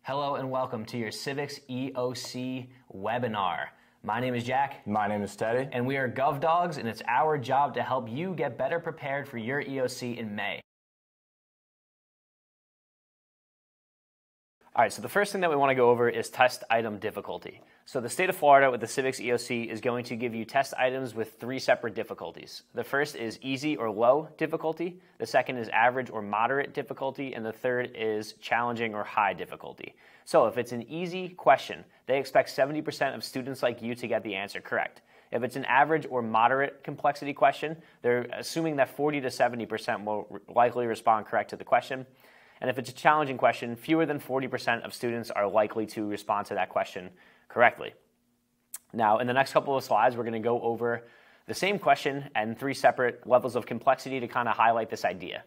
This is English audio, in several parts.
Hello and welcome to your Civics EOC webinar. My name is Jack. My name is Teddy. And we are GovDogs, and it's our job to help you get better prepared for your EOC in May. All right, so the first thing that we want to go over is test item difficulty. So the state of Florida with the Civics EOC is going to give you test items with 3 separate difficulties. The first is easy or low difficulty, the second is average or moderate difficulty, and the third is challenging or high difficulty. So if it's an easy question, they expect 70% of students like you to get the answer correct. If it's an average or moderate complexity question, they're assuming that 40 to 70% will likely respond correct to the question. And if it's a challenging question, fewer than 40% of students are likely to respond to that question correctly. Now, in the next couple of slides, we're going to go over the same question and 3 separate levels of complexity to kind of highlight this idea.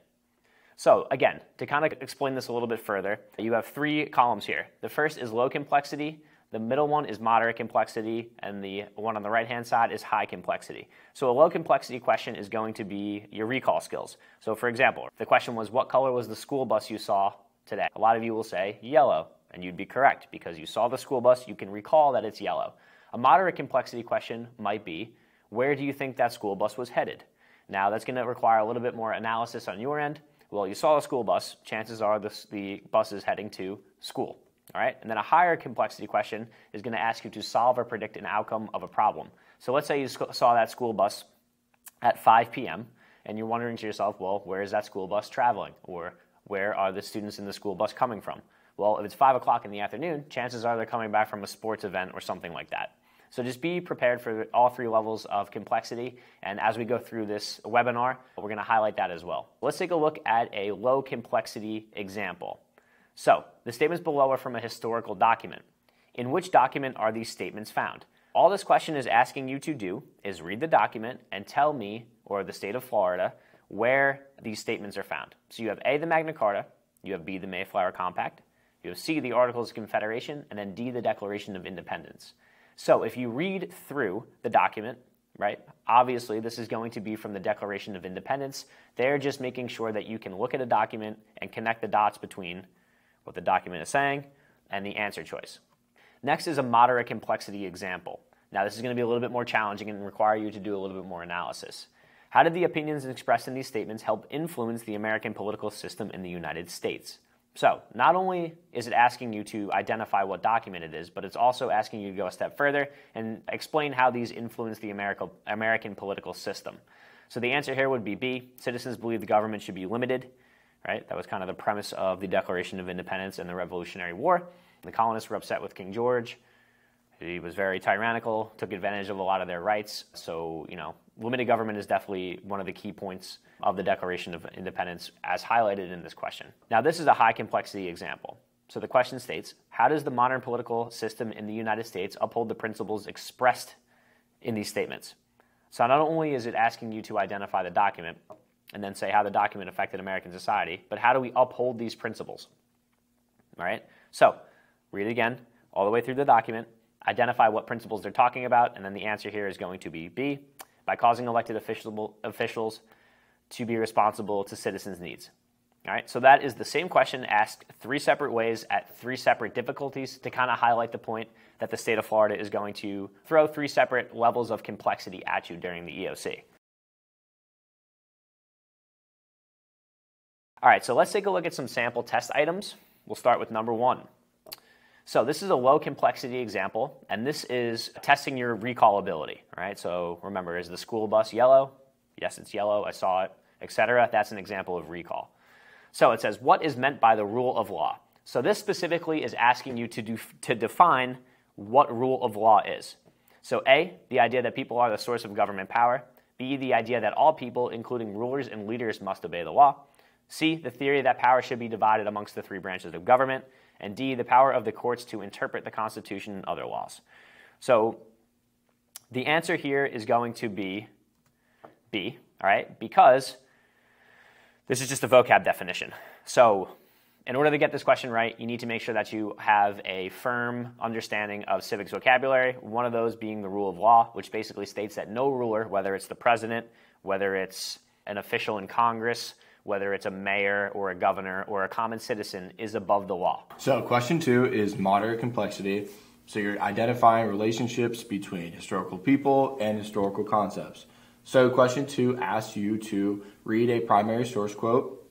So again, to kind of explain this a little bit further, you have 3 columns here. The first is low complexity, the middle one is moderate complexity, and the one on the right-hand side is high complexity. So a low complexity question is going to be your recall skills. So for example, the question was, what color was the school bus you saw today? A lot of you will say yellow, and you'd be correct because you saw the school bus, you can recall that it's yellow. A moderate complexity question might be, where do you think that school bus was headed? Now that's going to require a little bit more analysis on your end. Well, you saw a school bus, chances are the bus is heading to school. All right, and then a higher complexity question is going to ask you to solve or predict an outcome of a problem. So let's say you saw that school bus at 5 p.m. and you're wondering to yourself, well, where is that school bus traveling? Or where are the students in the school bus coming from? Well, if it's 5 o'clock in the afternoon, chances are they're coming back from a sports event or something like that. So just be prepared for all 3 levels of complexity, and as we go through this webinar, we're going to highlight that as well. Let's take a look at a low complexity example. So, the statements below are from a historical document. In which document are these statements found? All this question is asking you to do is read the document and tell me, or the state of Florida, where these statements are found. So you have A, the Magna Carta, you have B, the Mayflower Compact, you have C, the Articles of Confederation, and then D, the Declaration of Independence. So if you read through the document, right, obviously this is going to be from the Declaration of Independence. They're just making sure that you can look at a document and connect the dots between what the document is saying and the answer choice. Next is a moderate complexity example. Now this is going to be a little bit more challenging and require you to do a little bit more analysis. How did the opinions expressed in these statements help influence the American political system in the United States? So not only is it asking you to identify what document it is, but it's also asking you to go a step further and explain how these influence the American political system. So the answer here would be B, citizens believe the government should be limited. Right? That was kind of the premise of the Declaration of Independence and the Revolutionary War. The colonists were upset with King George. He was very tyrannical, took advantage of a lot of their rights. So, limited government is definitely one of the key points of the Declaration of Independence as highlighted in this question. Now, this is a high complexity example. So the question states, how does the modern political system in the United States uphold the principles expressed in these statements? So not only is it asking you to identify the document, and then say how the document affected American society, but how do we uphold these principles? All right, so read it again, all the way through the document, identify what principles they're talking about, and then the answer here is going to be B, by causing elected officials to be responsible to citizens' needs. All right, so that is the same question asked 3 separate ways at 3 separate difficulties to kind of highlight the point that the state of Florida is going to throw 3 separate levels of complexity at you during the EOC. All right, so let's take a look at some sample test items. We'll start with number 1. So this is a low complexity example, and this is testing your recall ability. All right, so remember, is the school bus yellow? Yes, it's yellow, I saw it, etc. That's an example of recall. So it says, what is meant by the rule of law? So this specifically is asking you to define what rule of law is. So A, the idea that people are the source of government power. B, the idea that all people, including rulers and leaders, must obey the law. C, the theory that power should be divided amongst the 3 branches of government. And D, the power of the courts to interpret the Constitution and other laws. So the answer here is going to be B, all right, because this is just a vocab definition. So in order to get this question right, you need to make sure that you have a firm understanding of civics vocabulary, one of those being the rule of law, which basically states that no ruler, whether it's the president, whether it's an official in Congress, whether it's a mayor or a governor or a common citizen, is above the law? So question 2 is moderate complexity. So you're identifying relationships between historical people and historical concepts. So question 2 asks you to read a primary source quote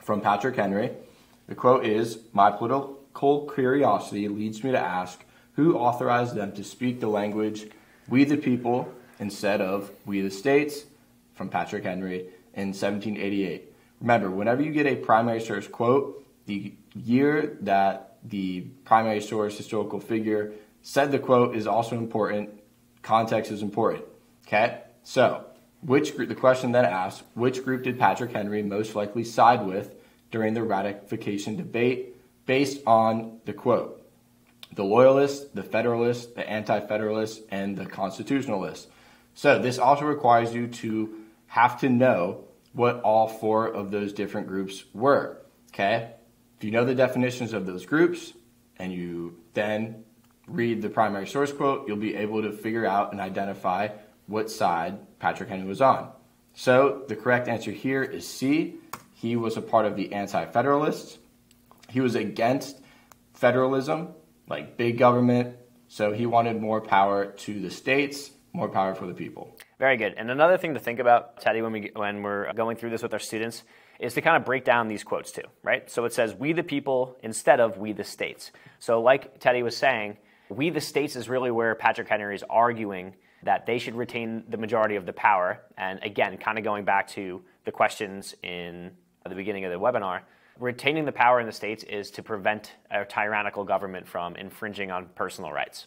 from Patrick Henry. The quote is, "My political curiosity leads me to ask who authorized them to speak the language we the people instead of we the states," from Patrick Henry in 1788. Remember, whenever you get a primary source quote, the year that the primary source historical figure said the quote is also important. Context is important. Okay? So, which group, the question then asks, which group did Patrick Henry most likely side with during the ratification debate based on the quote? The Loyalists, the Federalists, the Anti-Federalists, and the Constitutionalists. So this also requires you to have to know what all 4 of those different groups were. Okay? If you know the definitions of those groups and you then read the primary source quote, you'll be able to figure out and identify what side Patrick Henry was on. So the correct answer here is C. He was a part of the Anti-Federalists. He was against federalism, like big government, so he wanted more power to the states, more power for the people. Very good. And another thing to think about, Teddy, when we're going through this with our students, is to kind of break down these quotes too, right? So it says, "we the people," instead of "we the states." So like Teddy was saying, "we the states" is really where Patrick Henry is arguing that they should retain the majority of the power. And again, kind of going back to the questions at the beginning of the webinar, retaining the power in the states is to prevent a tyrannical government from infringing on personal rights.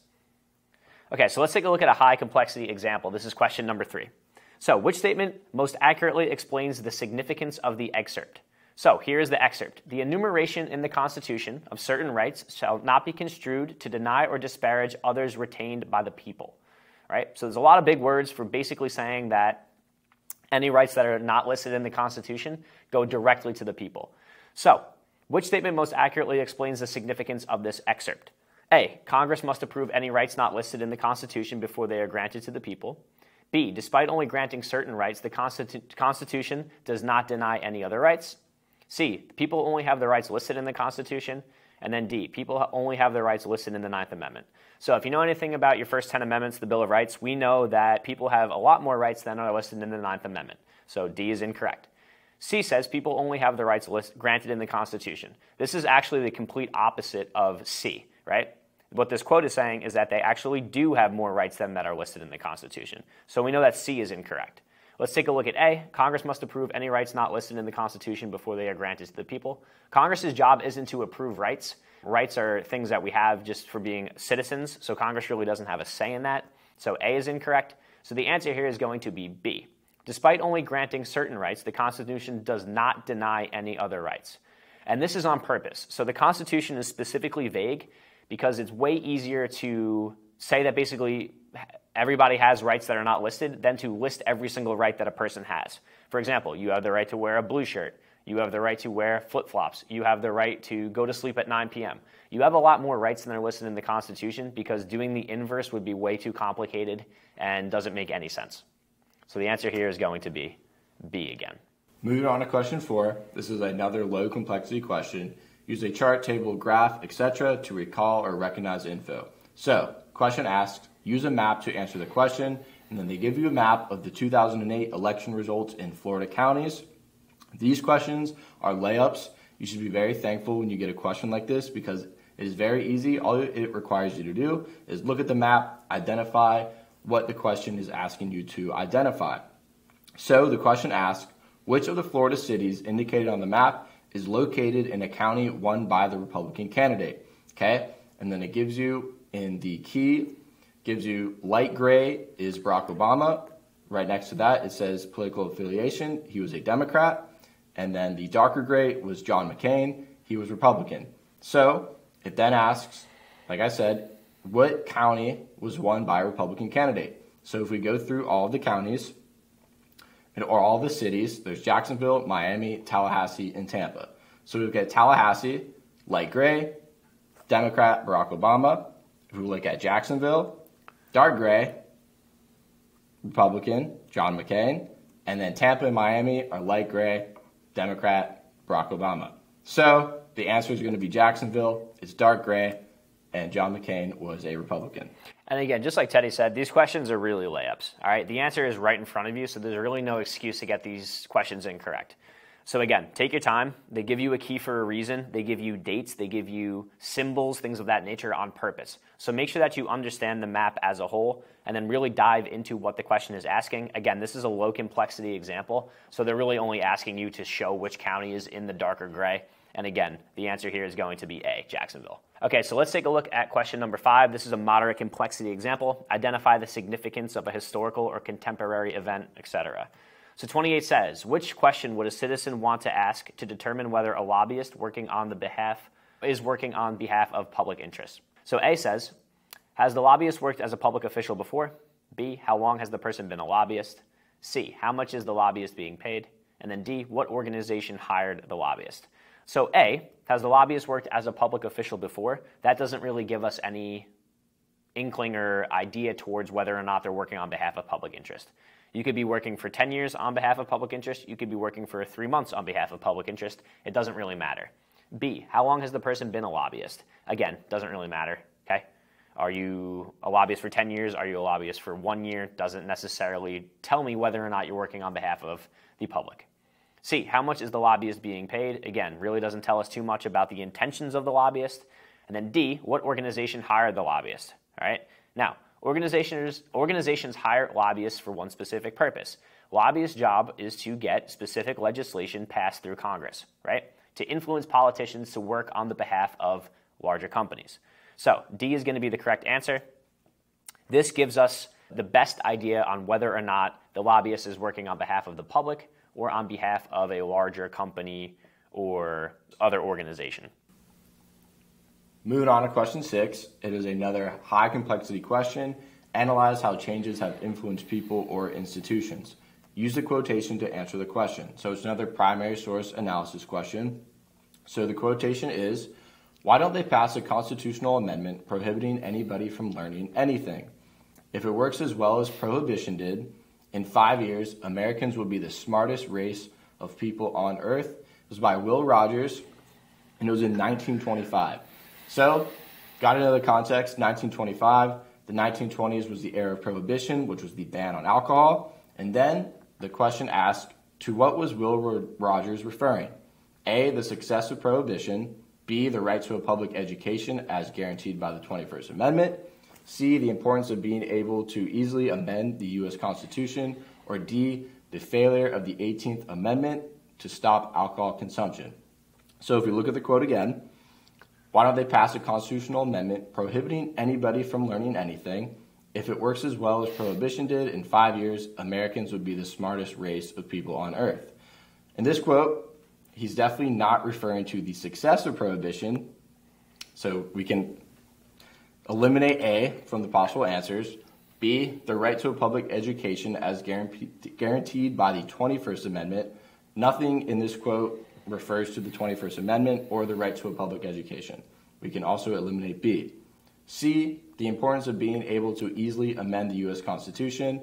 Okay, so let's take a look at a high complexity example. This is question number 3. So, which statement most accurately explains the significance of the excerpt? So, here is the excerpt. "The enumeration in the Constitution of certain rights shall not be construed to deny or disparage others retained by the people." Right? So, there's a lot of big words for basically saying that any rights that are not listed in the Constitution go directly to the people. So, which statement most accurately explains the significance of this excerpt? A, Congress must approve any rights not listed in the Constitution before they are granted to the people. B, despite only granting certain rights, the Constitution does not deny any other rights. C, people only have the rights listed in the Constitution. And then D, people only have their rights listed in the 9th Amendment. So if you know anything about your first 10 amendments, the Bill of Rights, we know that people have a lot more rights than are listed in the 9th Amendment. So D is incorrect. C says people only have the rights granted in the Constitution. This is actually the complete opposite of C, right? What this quote is saying is that they actually do have more rights than that are listed in the Constitution. So we know that C is incorrect. Let's take a look at A. Congress must approve any rights not listed in the Constitution before they are granted to the people. Congress's job isn't to approve rights. Rights are things that we have just for being citizens, so Congress really doesn't have a say in that. So A is incorrect. So the answer here is going to be B. Despite only granting certain rights, the Constitution does not deny any other rights. And this is on purpose. So the Constitution is specifically vague because it's way easier to say that basically everybody has rights that are not listed than to list every single right that a person has. For example, you have the right to wear a blue shirt. You have the right to wear flip-flops. You have the right to go to sleep at 9 p.m. You have a lot more rights than are listed in the Constitution because doing the inverse would be way too complicated and doesn't make any sense. So the answer here is going to be B again. Moving on to question 4. This is another low complexity question. Use a chart, table, graph, etc. to recall or recognize info. So, question asks, use a map to answer the question, and then they give you a map of the 2008 election results in Florida counties. These questions are layups. You should be very thankful when you get a question like this because it is very easy. All it requires you to do is look at the map, identify what the question is asking you to identify. So the question asks, which of the Florida cities indicated on the map is located in a county won by the Republican candidate? Okay, and then it gives you in the key, gives you light gray is Barack Obama. Right next to that, it says political affiliation. He was a Democrat. And then the darker gray was John McCain. He was Republican. So it then asks, like I said, what county was won by a Republican candidate? So if we go through all of the counties, or all the cities, there's Jacksonville, Miami, Tallahassee, and Tampa. So we look at Tallahassee, light gray, Democrat, Barack Obama. If we look at Jacksonville, dark gray, Republican, John McCain. And then Tampa and Miami are light gray, Democrat, Barack Obama. So the answer is going to be Jacksonville. It's dark gray, and John McCain was a Republican. And again, just like Teddy said, these questions are really layups. All right, the answer is right in front of you, so there's really no excuse to get these questions incorrect. So again, take your time. They give you a key for a reason. They give you dates. They give you symbols, things of that nature on purpose. So make sure that you understand the map as a whole and then really dive into what the question is asking. Again, this is a low complexity example, so they're really only asking you to show which county is in the darker gray. And again, the answer here is going to be A, Jacksonville. Okay, so let's take a look at question number 5. This is a moderate complexity example. Identify the significance of a historical or contemporary event, etc. So 28 says, which question would a citizen want to ask to determine whether a lobbyist working on behalf of public interest? So A says, has the lobbyist worked as a public official before? B, how long has the person been a lobbyist? C, how much is the lobbyist being paid? And then D, what organization hired the lobbyist? So A, has the lobbyist worked as a public official before? That doesn't really give us any inkling or idea towards whether or not they're working on behalf of public interest. You could be working for 10 years on behalf of public interest. You could be working for 3 months on behalf of public interest. It doesn't really matter. B, how long has the person been a lobbyist? Again, doesn't really matter, okay? Are you a lobbyist for 10 years? Are you a lobbyist for 1 year? Doesn't necessarily tell me whether or not you're working on behalf of the public. C, how much is the lobbyist being paid? Again, really doesn't tell us too much about the intentions of the lobbyist. And then D, what organization hired the lobbyist? All right. Now, organizations hire lobbyists for one specific purpose. Lobbyists' job is to get specific legislation passed through Congress, right? To influence politicians to work on the behalf of larger companies. So D is going to be the correct answer. This gives us the best idea on whether or not the lobbyist is working on behalf of the public or on behalf of a larger company or other organization. Moving on to question 6, it is another high complexity question. Analyze how changes have influenced people or institutions. Use the quotation to answer the question. So it's another primary source analysis question. So the quotation is, why don't they pass a constitutional amendment prohibiting anybody from learning anything? If it works as well as Prohibition did, in 5 years, Americans will be the smartest race of people on earth. It was by Will Rogers, and it was in 1925. So, got into the context, 1925, the 1920s was the era of Prohibition, which was the ban on alcohol. And then the question asked, to what was Will Rogers referring? A, the success of Prohibition. B, the right to a public education as guaranteed by the 21st Amendment. C, the importance of being able to easily amend the U.S. Constitution. Or D, the failure of the 18th Amendment to stop alcohol consumption. So if we look at the quote again, why don't they pass a constitutional amendment prohibiting anybody from learning anything? If it works as well as Prohibition did, in 5 years, Americans would be the smartest race of people on earth. In this quote, he's definitely not referring to the success of Prohibition. So we can eliminate A from the possible answers. B, the right to a public education as guaranteed by the 21st Amendment. Nothing in this quote refers to the 21st Amendment or the right to a public education. We can also eliminate B. C, the importance of being able to easily amend the U.S. Constitution.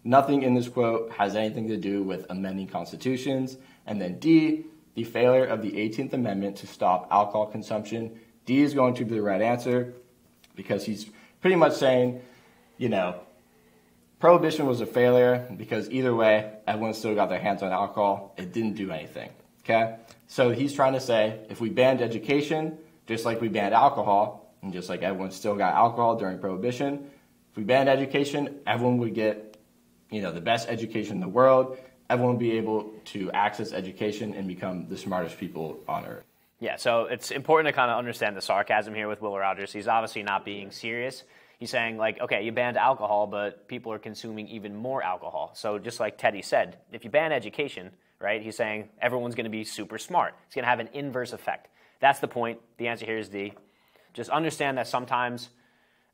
Nothing in this quote has anything to do with amending constitutions. And then D, the failure of the 18th Amendment to stop alcohol consumption. D is going to be the right answer because he's pretty much saying, Prohibition was a failure because either way, everyone still got their hands on alcohol. It didn't do anything, okay? So he's trying to say if we banned education, just like we banned alcohol, and just like everyone still got alcohol during Prohibition, if we banned education, everyone would get, the best education in the world. Everyone would be able to access education and become the smartest people on earth. Yeah, so it's important to kind of understand the sarcasm here with Will Rogers. He's obviously not being serious. He's saying, okay, you banned alcohol, but people are consuming even more alcohol. So just like Teddy said, if you ban education, right, he's saying everyone's going to be super smart. It's going to have an inverse effect. That's the point. The answer here is D. Just understand that sometimes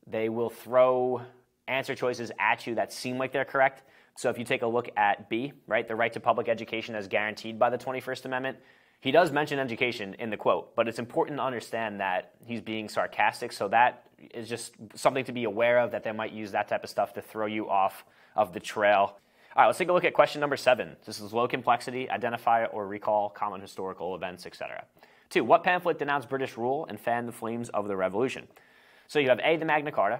they will throw answer choices at you that seem like they're correct. So if you take a look at B, right, the right to public education as guaranteed by the 21st Amendment, he does mention education in the quote, but it's important to understand that he's being sarcastic, so that is just something to be aware of, that they might use that type of stuff to throw you off of the trail. All right, let's take a look at question number 7. This is low complexity, identify or recall common historical events, etc. 2, what pamphlet denounced British rule and fanned the flames of the Revolution? So you have A, the Magna Carta,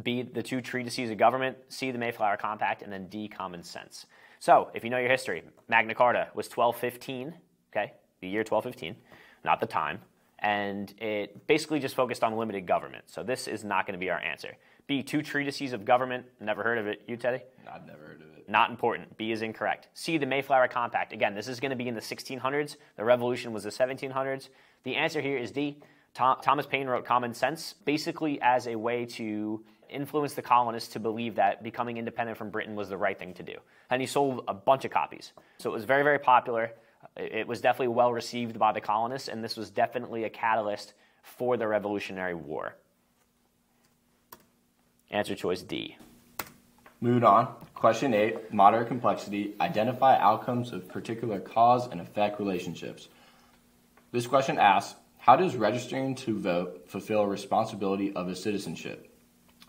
B, the 2 treatises of government, C, the Mayflower Compact, and then D, common sense. So if you know your history, Magna Carta was 1215, okay, the year 1215, not the time, and it basically just focused on limited government. So this is not going to be our answer. B, 2 treatises of government, never heard of it. You, Teddy? I've never heard of it. Not important. B is incorrect. C, the Mayflower Compact. Again, this is going to be in the 1600s. The Revolution was the 1700s. The answer here is D. Thomas Paine wrote Common Sense, basically as a way to influence the colonists to believe that becoming independent from Britain was the right thing to do. And he sold a bunch of copies. So it was very, very popular. It was definitely well received by the colonists, and this was definitely a catalyst for the Revolutionary War. Answer choice D. Moving on. Question 8, moderate complexity. Identify outcomes of particular cause and effect relationships. This question asks, how does registering to vote fulfill a responsibility of a citizenship?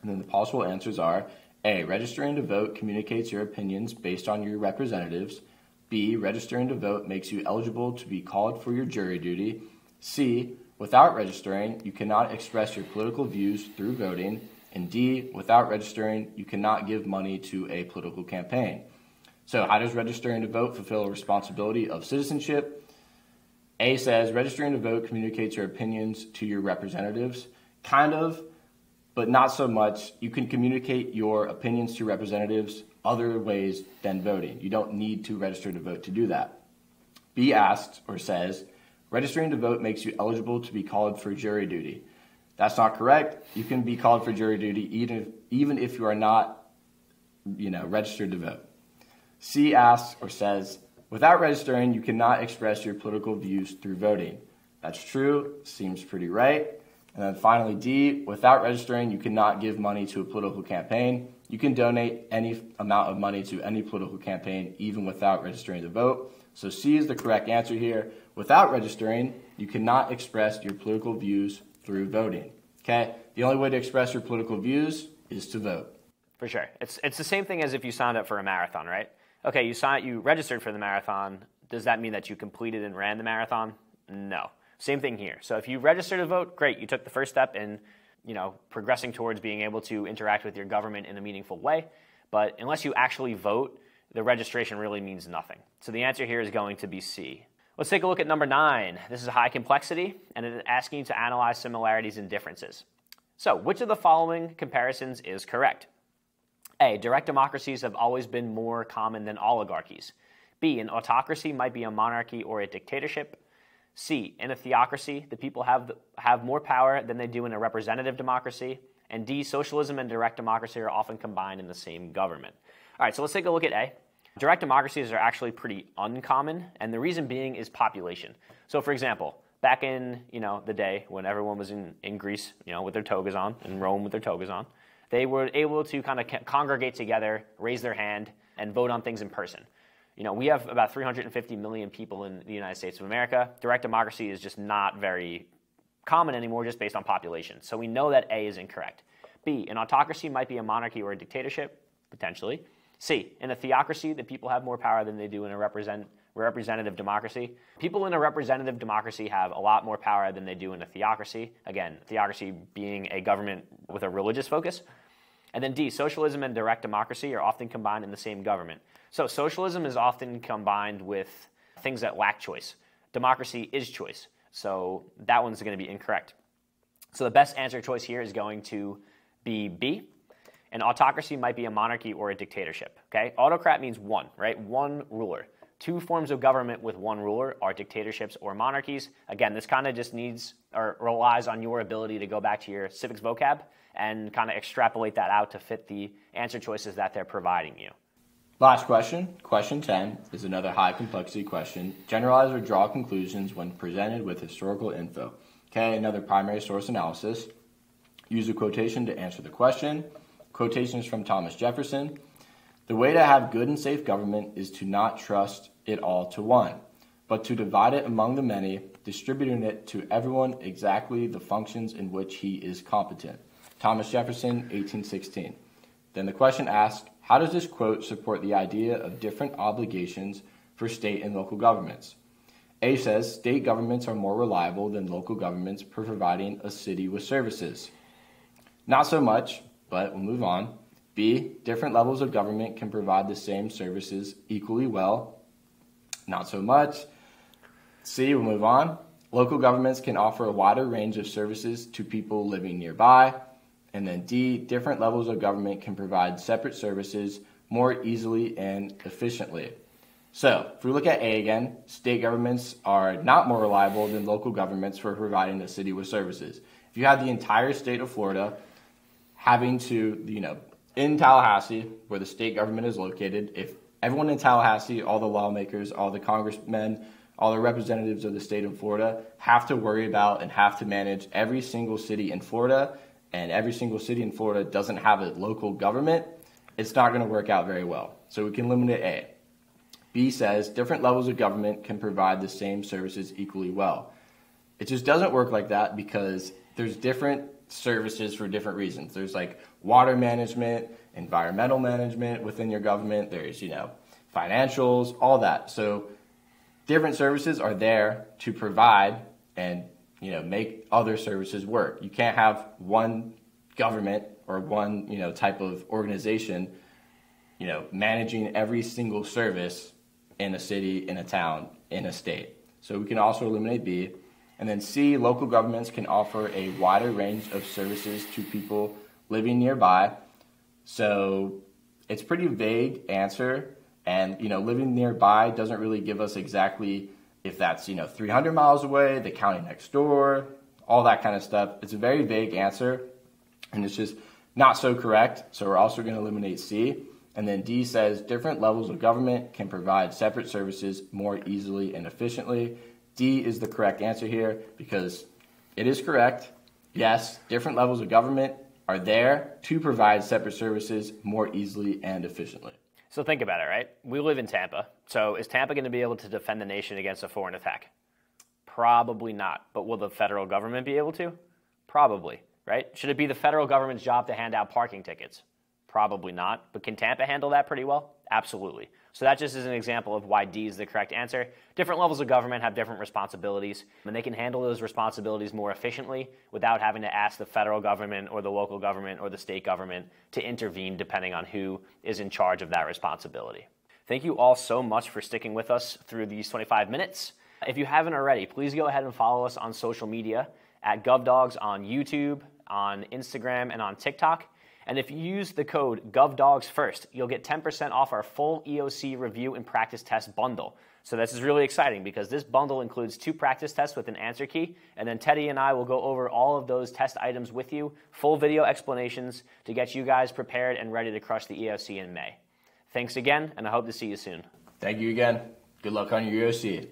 And then the possible answers are, A, registering to vote communicates your opinions based on your representatives. B, registering to vote makes you eligible to be called for your jury duty. C, without registering, you cannot express your political views through voting. And D, without registering, you cannot give money to a political campaign. So how does registering to vote fulfill a responsibility of citizenship? A says registering to vote communicates your opinions to your representatives. Kind of, but not so much. You can communicate your opinions to representatives other ways than voting. You don't need to register to vote to do that. B asks or says, registering to vote makes you eligible to be called for jury duty. That's not correct. You can be called for jury duty even if you are not, registered to vote. C asks or says, without registering, you cannot express your political views through voting. That's true. Seems pretty right. And then finally, D, without registering, you cannot give money to a political campaign. You can donate any amount of money to any political campaign, even without registering to vote. So C is the correct answer here. Without registering, you cannot express your political views through voting. Okay? The only way to express your political views is to vote. For sure. It's the same thing as if you signed up for a marathon, right? Okay, you registered for the marathon. Does that mean that you completed and ran the marathon? No. Same thing here. So if you register to vote, great. You took the first step in, progressing towards being able to interact with your government in a meaningful way. But unless you actually vote, the registration really means nothing. So the answer here is going to be C. Let's take a look at number 9. This is high complexity, and it is asking you to analyze similarities and differences. So which of the following comparisons is correct? A, direct democracies have always been more common than oligarchies. B, an autocracy might be a monarchy or a dictatorship. C, in a theocracy, the people have more power than they do in a representative democracy. And D, socialism and direct democracy are often combined in the same government. All right, so let's take a look at A. Direct democracies are actually pretty uncommon, and the reason being is population. So for example, back in the day when everyone was in Greece, with their togas on, in Rome with their togas on, they were able to kind of congregate together, raise their hand, and vote on things in person. We have about 350 million people in the United States of America. Direct democracy is just not very common anymore just based on population. So we know that A is incorrect. B, an autocracy might be a monarchy or a dictatorship, potentially. C, in a theocracy, the people have more power than they do in a representative democracy. People in a representative democracy have a lot more power than they do in a theocracy. Again, theocracy being a government with a religious focus. And then D, socialism and direct democracy are often combined in the same government. So socialism is often combined with things that lack choice. Democracy is choice. So that one's going to be incorrect. So the best answer choice here is going to be B. An autocracy might be a monarchy or a dictatorship. Okay? Autocrat means one, right? One ruler. Two forms of government with one ruler are dictatorships or monarchies. Again, this kind of just relies on your ability to go back to your civics vocab and kind of extrapolate that out to fit the answer choices that they're providing you. Last question, question 10, is another high complexity question. Generalize or draw conclusions when presented with historical info. Okay, another primary source analysis. Use a quotation to answer the question. Quotation is from Thomas Jefferson. The way to have good and safe government is to not trust it all to one, but to divide it among the many, distributing it to everyone exactly the functions in which he is competent. Thomas Jefferson, 1816. Then the question asks, How does this quote support the idea of different obligations for state and local governments? A says state governments are more reliable than local governments for providing a city with services. Not so much, but we'll move on. B, different levels of government can provide the same services equally well. Not so much. C, we'll move on. Local governments can offer a wider range of services to people living nearby. And then D, different levels of government can provide separate services more easily and efficiently. So, if we look at A again, state governments are not more reliable than local governments for providing the city with services. If you had the entire state of Florida having to, in Tallahassee, where the state government is located, if everyone in Tallahassee, all the lawmakers, all the congressmen, all the representatives of the state of Florida have to worry about and have to manage every single city in Florida, and every single city in Florida doesn't have a local government, it's not going to work out very well. So we can eliminate A. B says different levels of government can provide the same services equally well. It just doesn't work like that because there's different services for different reasons. There's like water management, environmental management within your government. There's, financials, all that. So different services are there to provide and, make other services work. You can't have one government or one, type of organization, managing every single service in a city, in a town, in a state. So we can also eliminate B. And then C, local governments can offer a wider range of services to people living nearby. So it's a pretty vague answer. And, living nearby doesn't really give us exactly if that's, 300 miles away, the county next door, all that kind of stuff. It's a very vague answer, and it's just not so correct. So we're also going to eliminate C. And then D says different levels of government can provide separate services more easily and efficiently. D is the correct answer here because it is correct. Yes, different levels of government are there to provide separate services more easily and efficiently. So think about it, right? We live in Tampa. So is Tampa going to be able to defend the nation against a foreign attack? Probably not. But will the federal government be able to? Probably, right? Should it be the federal government's job to hand out parking tickets? Probably not. But can Tampa handle that pretty well? Absolutely. So that just is an example of why D is the correct answer. Different levels of government have different responsibilities, and they can handle those responsibilities more efficiently without having to ask the federal government or the local government or the state government to intervene depending on who is in charge of that responsibility. Thank you all so much for sticking with us through these 25 minutes. If you haven't already, please go ahead and follow us on social media at GovDogs on YouTube, on Instagram, and on TikTok. And if you use the code GovDogsFirst, you'll get 10% off our full EOC review and practice test bundle. So this is really exciting because this bundle includes 2 practice tests with an answer key, and then Teddy and I will go over all of those test items with you, full video explanations to get you guys prepared and ready to crush the EOC in May. Thanks again, and I hope to see you soon. Thank you again. Good luck on your EOC.